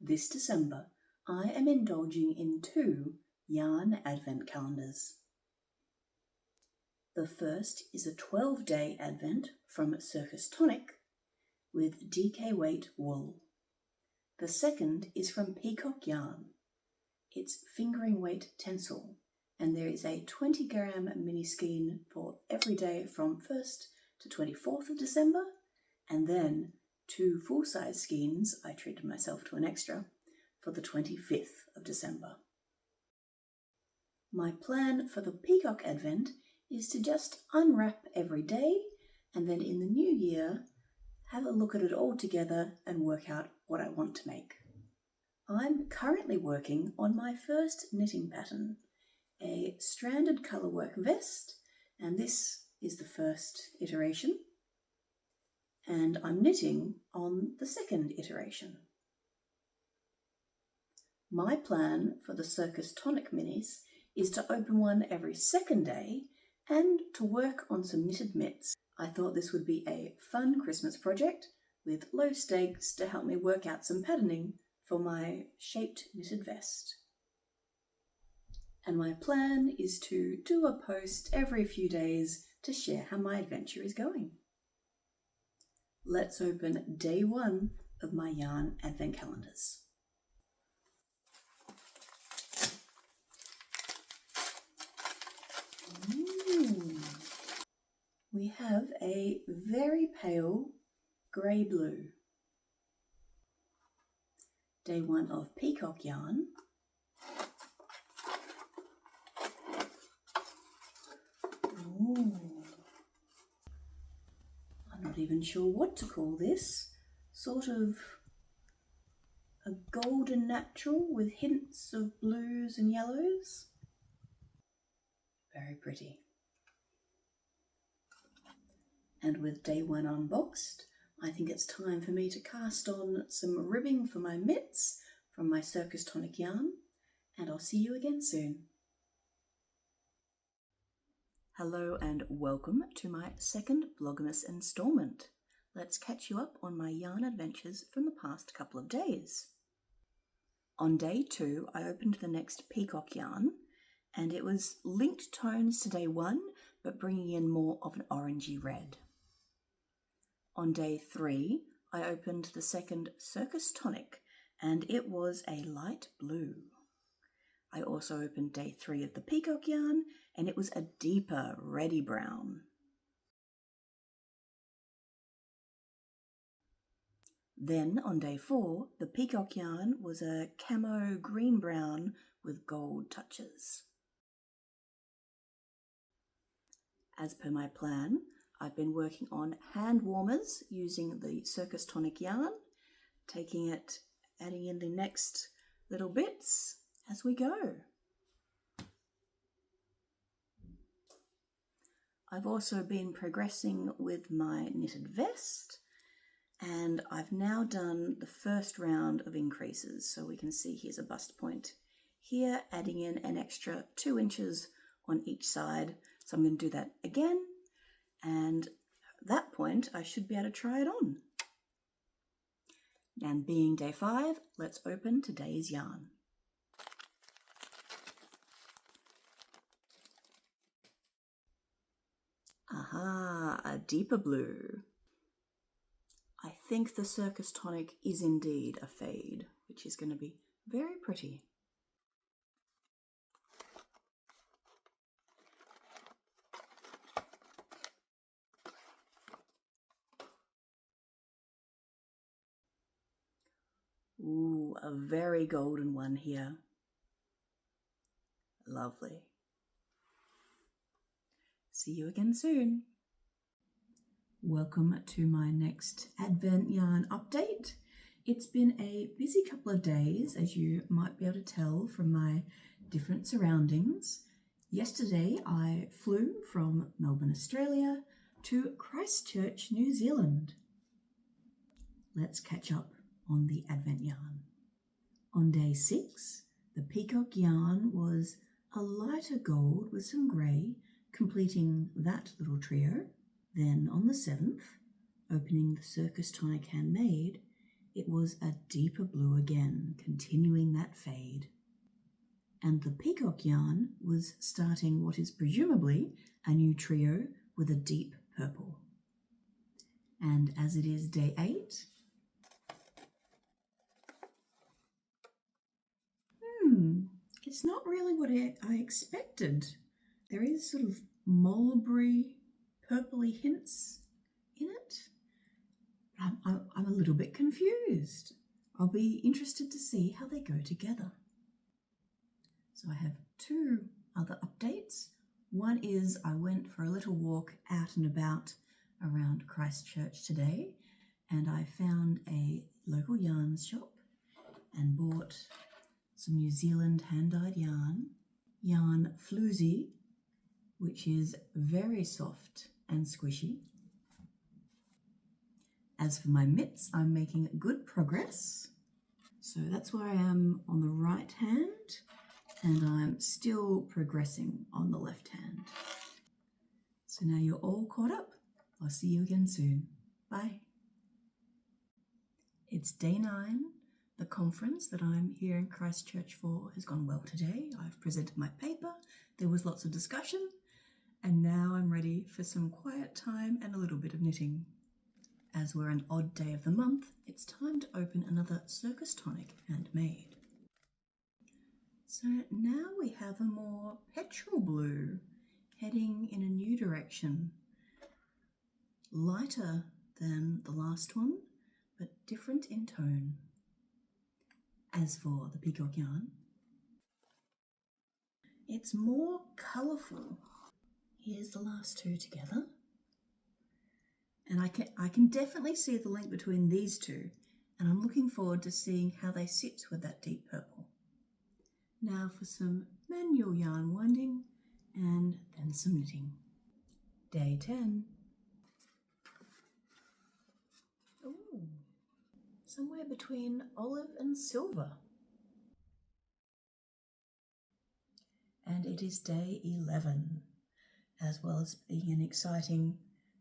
this December, I am indulging in 2 yarn advent calendars. The first is a 12-day advent from Circus Tonic with DK weight wool. The second is from Peacock Yarn. It's fingering weight tencel, and there is a 20-gram mini skein for every day from 1st to 24th of December, and then 2 full-size skeins, I treated myself to an extra, for the 25th of December. My plan for the Peacock Advent is to just unwrap every day, and then in the new year, have a look at it all together and work out what I want to make. I'm currently working on my first knitting pattern, a stranded colourwork vest, and this is the first iteration, and I'm knitting on the second iteration. My plan for the Circus Tonic minis is to open one every second day and to work on some knitted mitts. I thought this would be a fun Christmas project with low stakes to help me work out some patterning for my shaped knitted vest. And my plan is to do a post every few days to share how my adventure is going. Let's open day 1 of my yarn advent calendars. We have a very pale grey-blue. Day 1 of Peacock Yarn. Ooh. I'm not even sure what to call this. Sort of a golden natural with hints of blues and yellows. Very pretty. And with day 1 unboxed, I think it's time for me to cast on some ribbing for my mitts from my Circus Tonic yarn, and I'll see you again soon. Hello and welcome to my second Vlogmas installment. Let's catch you up on my yarn adventures from the past couple of days. On day 2, I opened the next Peacock yarn, and it was linked tones to day 1, but bringing in more of an orangey red. On day 3, I opened the second Circus Tonic, and it was a light blue. I also opened day 3 of the Peacock yarn, and it was a deeper reddy brown. Then on day 4, the Peacock yarn was a camo green-brown with gold touches. As per my plan, I've been working on hand warmers using the Circus Tonic yarn, taking it, adding in the next little bits as we go. I've also been progressing with my knitted vest, and I've now done the first round of increases. So we can see here's a bust point here, adding in an extra 2 inches on each side. So I'm going to do that again, and at that point I should be able to try it on. And being day 5, let's open today's yarn. Aha, a deeper blue. I think the Circus Tonic is indeed a fade, which is going to be very pretty. Ooh, a very golden one here. Lovely. See you again soon. Welcome to my next Advent yarn update. It's been a busy couple of days, as you might be able to tell from my different surroundings. Yesterday I flew from Melbourne, Australia to Christchurch, New Zealand. Let's catch up on the Advent yarn. On day 6, the Peacock yarn was a lighter gold with some grey, completing that little trio. Then on the 7th, opening the Circus Tonic Handmade, it was a deeper blue again, continuing that fade. And the Peacock Yarn was starting what is presumably a new trio with a deep purple. And as it is day 8, it's not really what I expected. There is sort of mulberry, purpley hints in it. I'm a little bit confused. I'll be interested to see how they go together. So I have 2 other updates. One is I went for a little walk out and about around Christchurch today, and I found a local yarns shop and bought some New Zealand hand-dyed yarn floozy, which is very soft and squishy. As for my mitts, I'm making good progress. So that's where I am on the right hand, and I'm still progressing on the left hand. So now you're all caught up. I'll see you again soon. Bye. It's day 9. The conference that I'm here in Christchurch for has gone well today. I've presented my paper, there was lots of discussion, and now I'm ready for some quiet time and a little bit of knitting. As we're an odd day of the month, it's time to open another Circus Tonic Handmade. So now we have a more petrol blue, heading in a new direction. Lighter than the last one, but different in tone. As for the Peacock Yarn, it's more colourful. Here's the last 2 together. And I can definitely see the link between these 2, and I'm looking forward to seeing how they sit with that deep purple. Now for some manual yarn winding and then some knitting. Day 10. Ooh, somewhere between olive and silver. And it is day 11. As well as being an exciting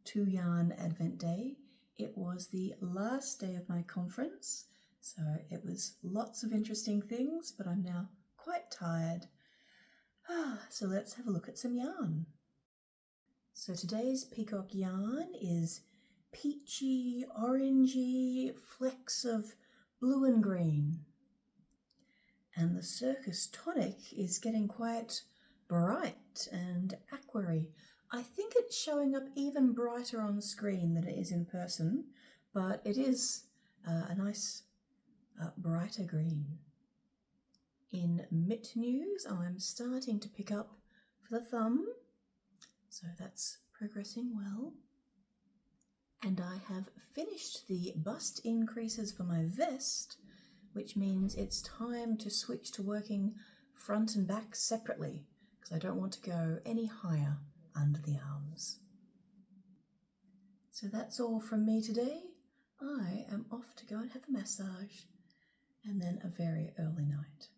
2-yarn Advent day, it was the last day of my conference, so it was lots of interesting things, but I'm now quite tired. So let's have a look at some yarn. So today's Peacock Yarn is peachy, orangey, flecks of blue and green. And the Circus Tonic is getting quite bright and aquary. I think it's showing up even brighter on screen than it is in person, but it is a nice brighter green. In mitt news, I'm starting to pick up for the thumb, so that's progressing well. And I have finished the bust increases for my vest, which means it's time to switch to working front and back separately, because I don't want to go any higher under the arms. So that's all from me today. I am off to go and have a massage and then a very early night.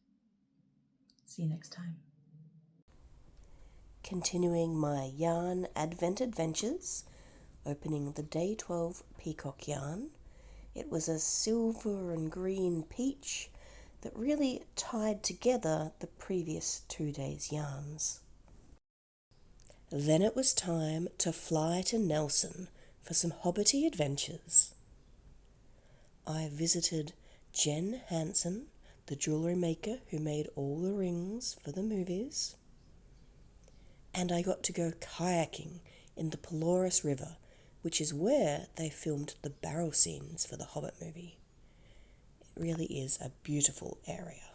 See you next time. Continuing my yarn Advent adventures, opening the day 12 Peacock Yarn. It was a silver and green peach that really tied together the previous 2 days' yarns. Then it was time to fly to Nelson for some hobbity adventures. I visited Jen Hansen, the jewellery maker who made all the rings for the movies. And I got to go kayaking in the Pelorus River, which is where they filmed the barrel scenes for the Hobbit movie. It really is a beautiful area.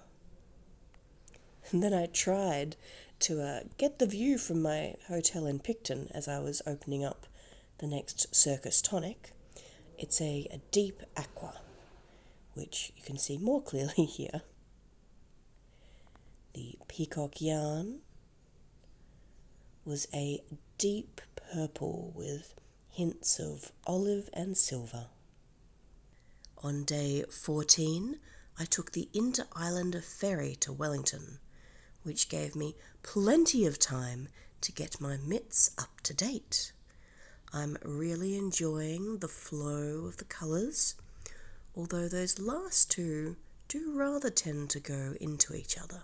And then I tried to get the view from my hotel in Picton as I was opening up the next Circus Tonic. It's a deep aqua, which you can see more clearly here. The Peacock Yarn was a deep purple with hints of olive and silver. On day 14, I took the Inter-Islander ferry to Wellington, which gave me plenty of time to get my mitts up to date. I'm really enjoying the flow of the colours, although those last two do rather tend to go into each other.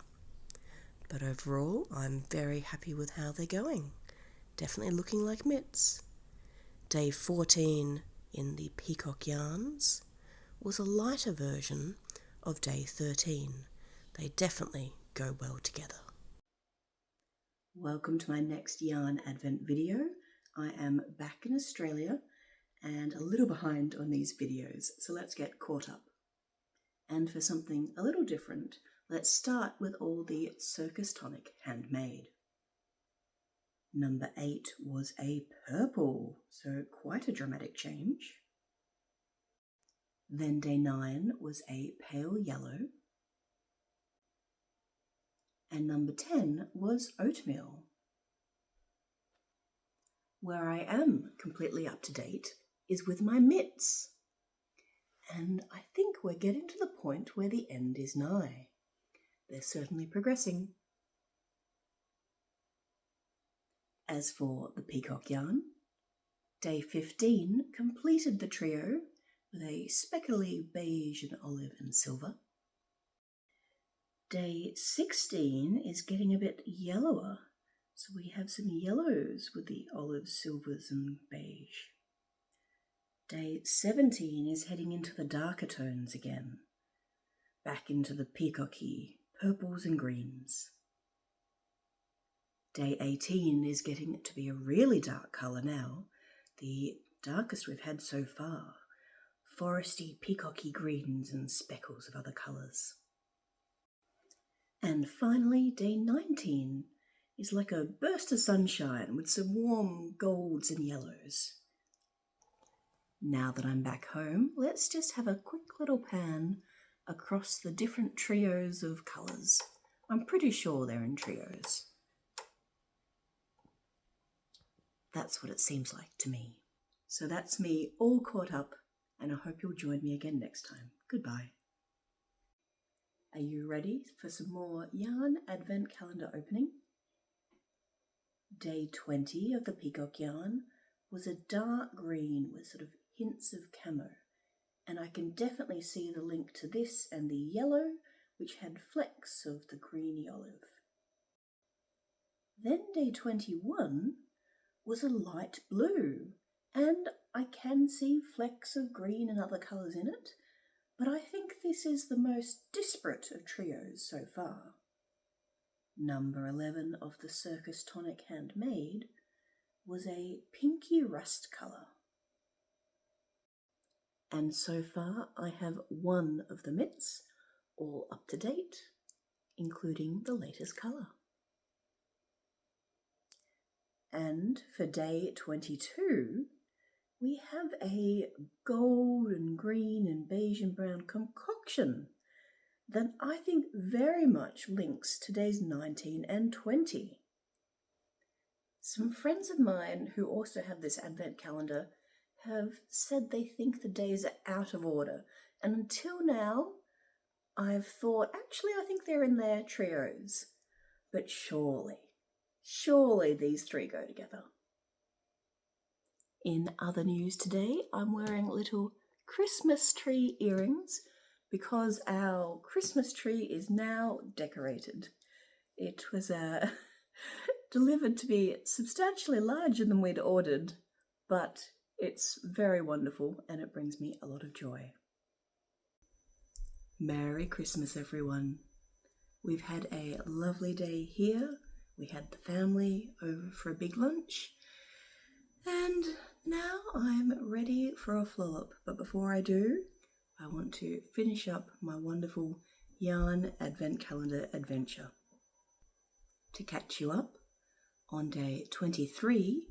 But overall, I'm very happy with how they're going. Definitely looking like mitts. Day 14 in the Peacock Yarns was a lighter version of day 13. They definitely go well together. Welcome to my next yarn advent video. I am back in Australia and a little behind on these videos, so let's get caught up. And for something a little different, let's start with all the Circus Tonic Handmade. Number 8 was a purple, so quite a dramatic change. Then day 9 was a pale yellow. And number 10 was oatmeal. Where I am completely up to date is with my mitts. And I think we're getting to the point where the end is nigh. They're certainly progressing. As for the Peacock Yarn, day 15 completed the trio with a speckly beige and olive and silver. Day 16 is getting a bit yellower, so we have some yellows with the olives, silvers and beige. Day 17 is heading into the darker tones again, back into the peacocky purples and greens. Day 18 is getting to be a really dark colour now, the darkest we've had so far. Foresty, peacocky greens and speckles of other colours. And finally, day 19 is like a burst of sunshine with some warm golds and yellows. Now that I'm back home, let's just have a quick little pan across the different trios of colours. I'm pretty sure they're in trios. That's what it seems like to me. So that's me all caught up, and I hope you'll join me again next time. Goodbye. Are you ready for some more yarn advent calendar opening? Day 20 of the Peacock Yarn was a dark green with sort of hints of camo, and I can definitely see the link to this and the yellow, which had flecks of the greeny olive. Then day 21 was a light blue, and I can see flecks of green and other colours in it, but I think this is the most disparate of trios so far. Number 11 of the Circus Tonic Handmade was a pinky rust colour. And so far I have one of the mitts, all up to date, including the latest colour. And for day 22, we have a gold and green and beige and brown concoction that I think very much links to days 19 and 20. Some friends of mine who also have this advent calendar have said they think the days are out of order, and until now I've thought actually I think they're in their trios, but surely these three go together. In other news today, I'm wearing little Christmas tree earrings because our Christmas tree is now decorated. It was delivered to be substantially larger than we'd ordered, but it's very wonderful and it brings me a lot of joy. Merry Christmas, everyone. We've had a lovely day here. We had the family over for a big lunch, and now I'm ready for a flow-up. But before I do, I want to finish up my wonderful yarn advent calendar adventure. To catch you up, on day 23,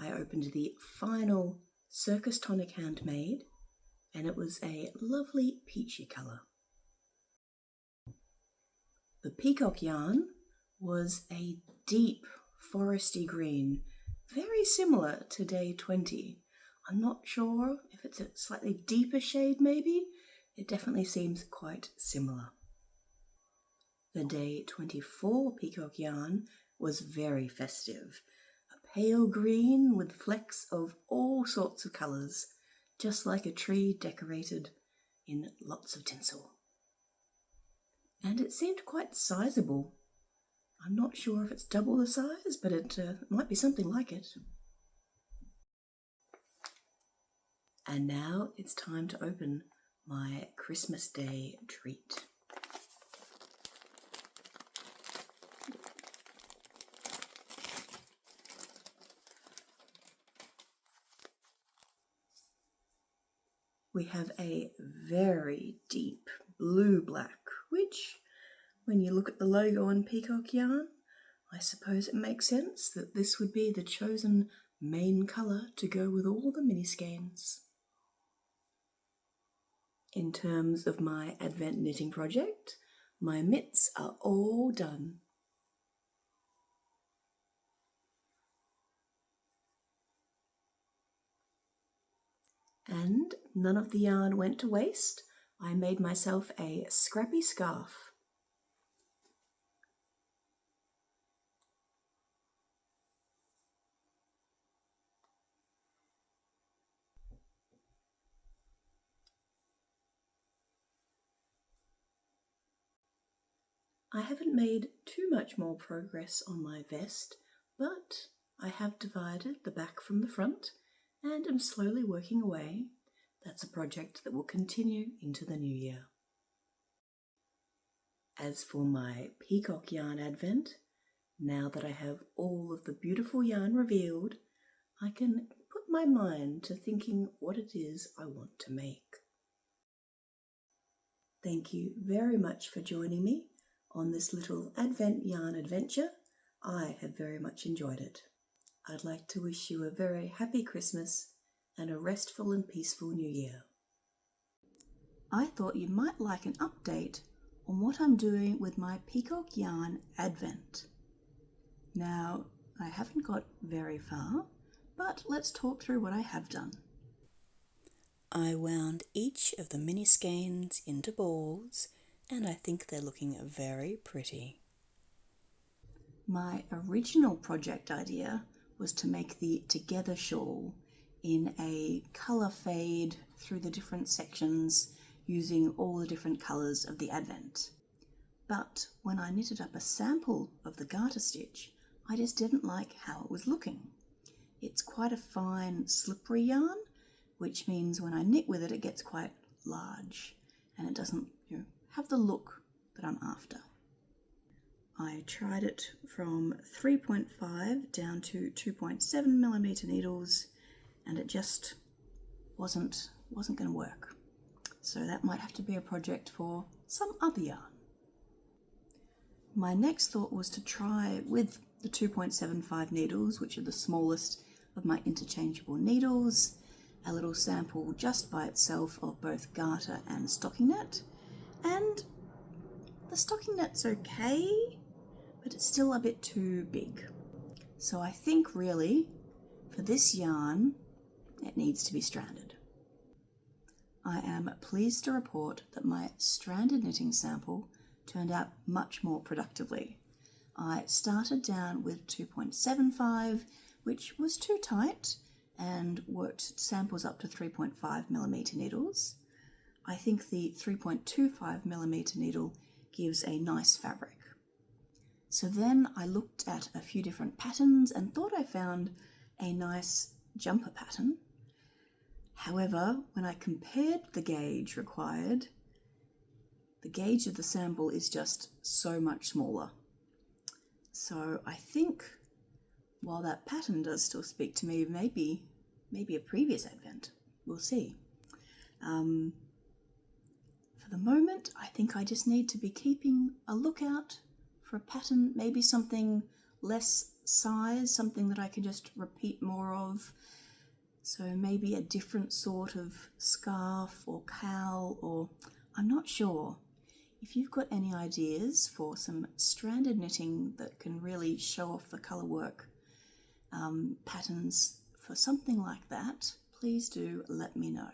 I opened the final Circus Tonic Handmade, and it was a lovely peachy colour. The Peacock Yarn was a deep foresty green, very similar to day 20. I'm not sure if it's a slightly deeper shade maybe. It definitely seems quite similar. The day 24 Peacock Yarn was very festive. A pale green with flecks of all sorts of colours, just like a tree decorated in lots of tinsel. And it seemed quite sizable. I'm not sure if it's double the size, but it might be something like it. And now it's time to open my Christmas Day treat. We have a very deep blue-black, which, when you look at the logo on Peacock Yarn, I suppose it makes sense that this would be the chosen main colour to go with all the mini skeins. In terms of my Advent knitting project, my mitts are all done. And none of the yarn went to waste. I made myself a scrappy scarf. I haven't made too much more progress on my vest, but I have divided the back from the front and am slowly working away. That's a project that will continue into the new year. As for my Peacock Yarn Advent, now that I have all of the beautiful yarn revealed, I can put my mind to thinking what it is I want to make. Thank you very much for joining me on this little Advent yarn adventure. I have very much enjoyed it. I'd like to wish you a very happy Christmas and a restful and peaceful New Year. I thought you might like an update on what I'm doing with my Peacock Yarn Advent. Now, I haven't got very far, but let's talk through what I have done. I wound each of the mini skeins into balls, and I think they're looking very pretty. My original project idea was to make the Together shawl in a colour fade through the different sections using all the different colours of the Advent. But when I knitted up a sample of the garter stitch, I just didn't like how it was looking. It's quite a fine slippery yarn, which means when I knit with it, it gets quite large and it doesn't have the look that I'm after. I tried it from 3.5 down to 2.7mm needles, and it just wasn't going to work. So that might have to be a project for some other yarn. My next thought was to try with the 2.75 needles, which are the smallest of my interchangeable needles, a little sample just by itself of both garter and stocking net. And the stocking net's okay, but it's still a bit too big. So I think really for this yarn, it needs to be stranded. I am pleased to report that my stranded knitting sample turned out much more productively. I started down with 2.75, which was too tight, and worked samples up to 3.5mm needles. I think the 3.25mm needle gives a nice fabric. So then I looked at a few different patterns and thought I found a nice jumper pattern. However, when I compared the gauge required, the gauge of the sample is just so much smaller. So I think while that pattern does still speak to me, maybe a previous Advent, we'll see. For the moment, I think I just need to be keeping a lookout for a pattern, maybe something less size, something that I can just repeat more of. So maybe a different sort of scarf or cowl, or I'm not sure. If you've got any ideas for some stranded knitting that can really show off the colour work patterns for something like that, please do let me know.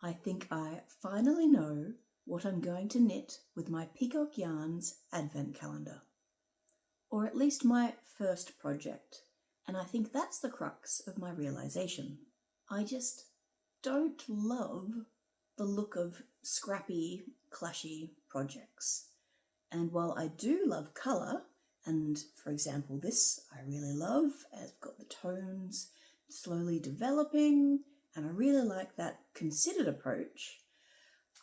I think I finally know what I'm going to knit with my Peacock Yarns Advent Calendar. Or at least my first project. And I think that's the crux of my realisation. I just don't love the look of scrappy, clashy projects. And while I do love colour, and for example this I really love, as I've got the tones slowly developing, and I really like that considered approach,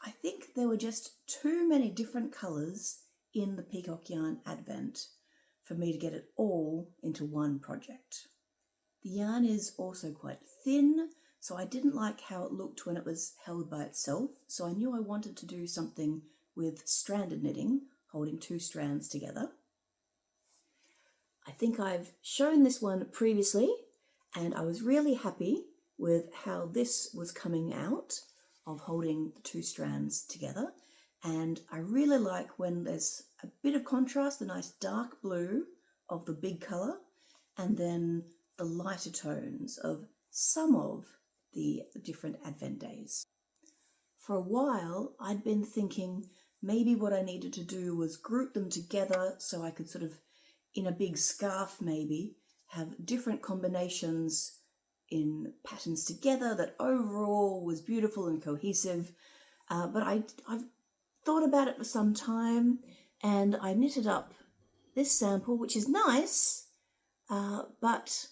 I think there were just too many different colours in the Peacock Yarn Advent for me to get it all into one project. The yarn is also quite thin, so I didn't like how it looked when it was held by itself, so I knew I wanted to do something with stranded knitting, holding 2 strands together. I think I've shown this one previously, and I was really happy with how this was coming out of holding the 2 strands together. And I really like when there's a bit of contrast, the nice dark blue of the big colour, and then the lighter tones of some of the different Advent days. For a while, I'd been thinking maybe what I needed to do was group them together so I could sort of, in a big scarf maybe, have different combinations in patterns together that overall was beautiful and cohesive. But I've thought about it for some time, and I knitted up this sample, which is nice, but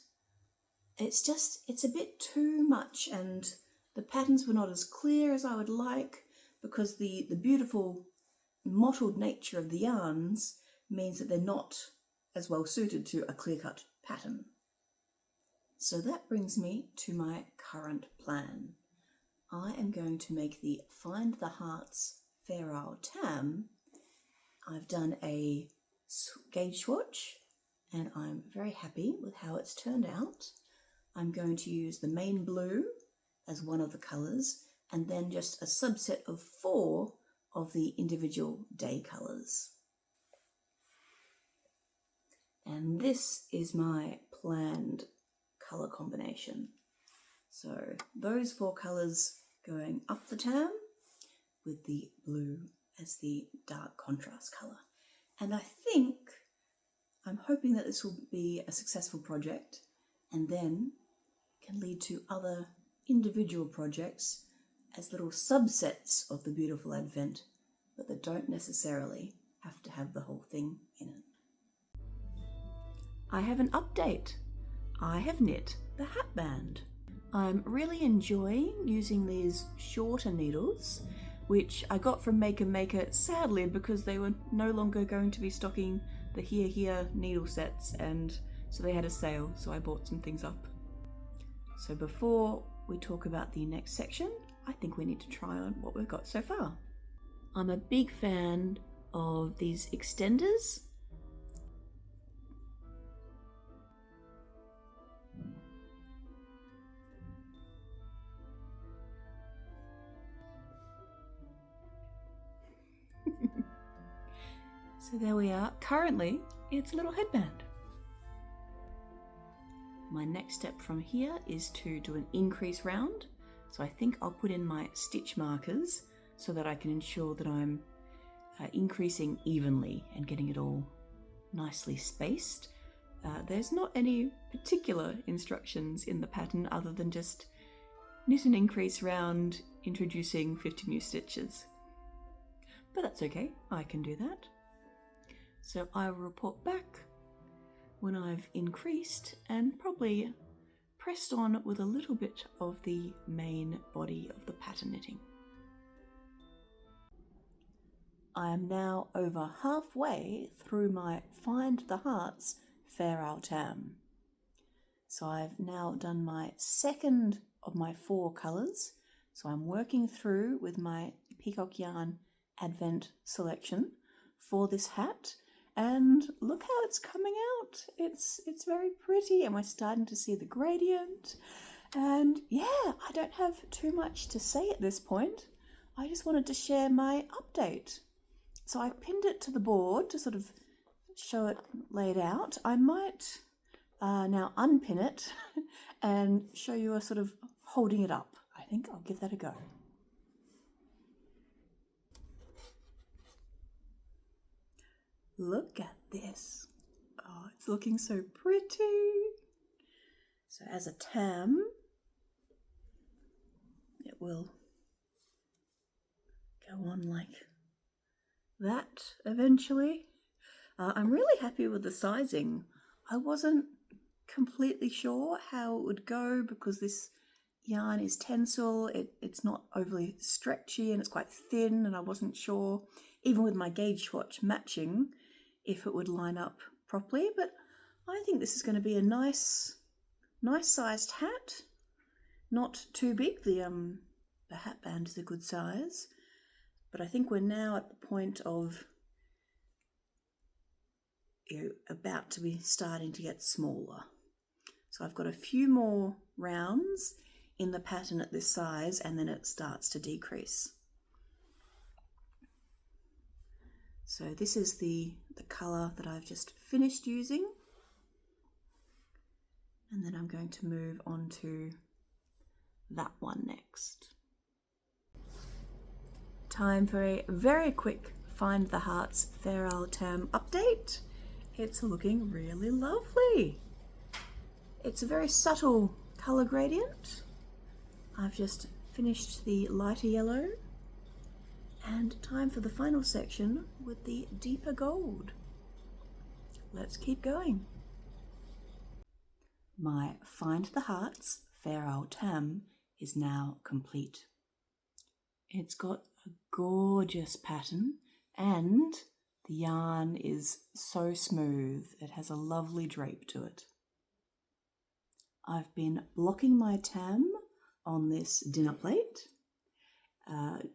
it's a bit too much, and the patterns were not as clear as I would like, because the beautiful mottled nature of the yarns means that they're not as well suited to a clear-cut pattern. So that brings me to my current plan. I am going to make the Find the Hearts Fair Isle Tam. I've done a gauge swatch and I'm very happy with how it's turned out. I'm going to use the main blue as one of the colours, and then just a subset of 4 of the individual day colours. And this is my planned colour combination. So those 4 colours going up the tam with the blue as the dark contrast colour. And I'm hoping that this will be a successful project and then can lead to other individual projects as little subsets of the beautiful Advent, but that don't necessarily have to have the whole thing in it. I have an update. I have knit the hat band. I'm really enjoying using these shorter needles, which I got from Maker Maker, sadly, because they were no longer going to be stocking the Here needle sets, and so they had a sale, so I bought some things up. So before we talk about the next section, I think we need to try on what we've got so far. I'm a big fan of these extenders. So there we are. Currently, it's a little headband. My next step from here is to do an increase round. So I think I'll put in my stitch markers so that I can ensure that I'm increasing evenly and getting it all nicely spaced. There's not any particular instructions in the pattern other than just knit an increase round, introducing 50 new stitches. But that's okay, I can do that. So I will report back when I've increased and probably pressed on with a little bit of the main body of the pattern knitting. I am now over halfway through my Find the Hearts Fair Isle Tam. So I've now done my second of my 4 colours. So I'm working through with my Peacock Yarn Advent selection for this hat. And look how it's coming out. It's very pretty, and we're starting to see the gradient. And yeah, I don't have too much to say at this point. I just wanted to share my update. So I pinned it to the board to sort of show it laid out. I might now unpin it and show you a sort of holding it up. I think I'll give that a go. Look at this. Oh, it's looking so pretty. So as a tam, it will go on like that eventually. I'm really happy with the sizing. I wasn't completely sure how it would go because this yarn is tencel. It's not overly stretchy and it's quite thin, and I wasn't sure, even with my gauge swatch matching, if it would line up properly. But I think this is going to be a nice sized hat. Not too big. The hat band is a good size, but I think we're now at the point of about to be starting to get smaller. So I've got a few more rounds in the pattern at this size, and then it starts to decrease. So this is the colour that I've just finished using, and then I'm going to move on to that one next. Time for a very quick Find the Hearts Fair Isle Tam update. It's looking really lovely. It's a very subtle colour gradient. I've just finished the lighter yellow, and time for the final section with the deeper gold. Let's keep going. My Find the Hearts Fair Isle Tam is now complete. It's got a gorgeous pattern and the yarn is so smooth. It has a lovely drape to it. I've been blocking my tam on this dinner plate,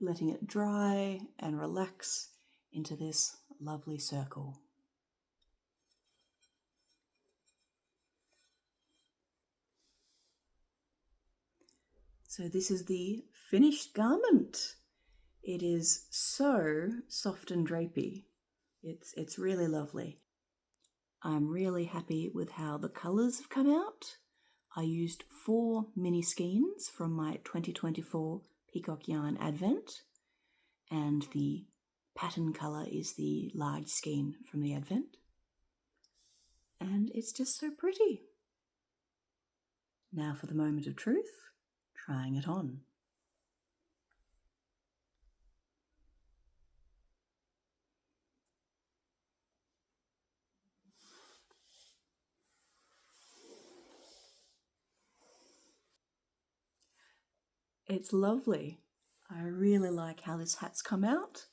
letting it dry and relax into this lovely circle. So this is the finished garment. It is so soft and drapey. It's really lovely. I'm really happy with how the colours have come out. I used 4 mini skeins from my 2024 Peacock Yarn Advent, and the pattern colour is the large skein from the Advent. And it's just so pretty. Now for the moment of truth, trying it on. It's lovely. I really like how this hat's come out.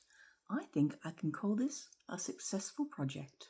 I think I can call this a successful project.